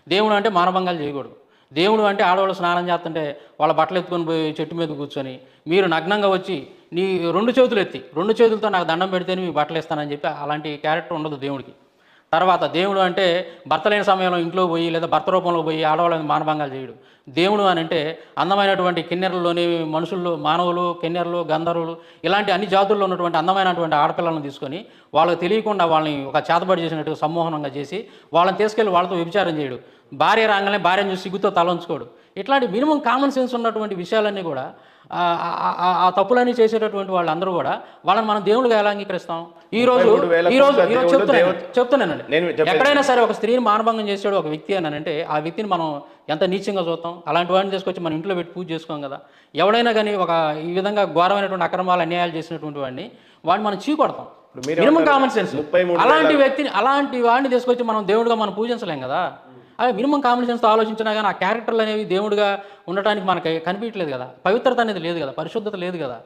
దేవుడు అంటే మానభంగాలు చేయకూడదు. దేవుడు అంటే ఆడవాళ్ళు స్నానం చేస్తుంటే వాళ్ళ బట్టలు ఎత్తుకొని పోయి చెట్టు మీద కూర్చొని మీరు నగ్నంగా వచ్చి నీ 2 చేతులు ఎత్తి 2 చేతులతో నాకు దండం పెడితేనే మీ బట్టలు ఇస్తానని చెప్పి అలాంటి క్యారెక్టర్ ఉండదు దేవుడికి. తర్వాత దేవుడు అంటే భర్త లేని సమయంలో ఇంట్లో పోయి లేదా భర్త రూపంలో పోయి ఆడవాళ్ళని మానభంగాలు చేయడు. దేవుడు అని అంటే అందమైనటువంటి కిన్నెరలోని మనుషుల్లో మానవులు, కిన్నెరలు, గంధర్వులు ఇలాంటి అన్ని జాతుల్లో ఉన్నటువంటి అందమైనటువంటి ఆడపిల్లలను తీసుకొని వాళ్ళకి తెలియకుండా వాళ్ళని ఒక చేతబడి చేసినట్టు సమ్మోహనంగా చేసి వాళ్ళని తీసుకెళ్ళి వాళ్ళతో వ్యభిచారం చేయడు. భార్య రాగానే భార్యను చూసి సిగ్గుతో తలంచుకోడు. ఇట్లాంటి మినిమం కామన్ సెన్స్ ఉన్నటువంటి విషయాలన్నీ కూడా ఆ తప్పులన్నీ చేసేటటువంటి వాళ్ళందరూ కూడా వాళ్ళని మనం దేవుళ్ళుగా ఎలా అంగీకరిస్తాం? ఈ రోజు చెప్తున్నానండి, ఎక్కడైనా సరే ఒక స్త్రీని మానభంగం చేసాడు ఒక వ్యక్తి అని అంటే ఆ వ్యక్తిని మనం ఎంత నీచంగా చూస్తాం. అలాంటి వాడిని తీసుకొచ్చి మన ఇంట్లో పెట్టి పూజ చేసుకోం కదా. ఎవడైనా కానీ ఒక ఈ విధంగా ఘోరమైనటువంటి అక్రమాలు అన్యాయాలు చేసినటువంటి వాడిని మనం చీకొడతాం. Minimum common sense. అలాంటి వాడిని తీసుకొచ్చి మనం దేవుడిగా మనం పూజించలేం కదా. అదే మినిమం కామన్ సెన్స్తో ఆలోచించినా కానీ ఆ క్యారెక్టర్లు అనేవి దేవుడిగా ఉండటానికి మనకి కనిపించలేదు కదా. పవిత్రత అనేది లేదు కదా, పరిశుద్ధత లేదు కదా.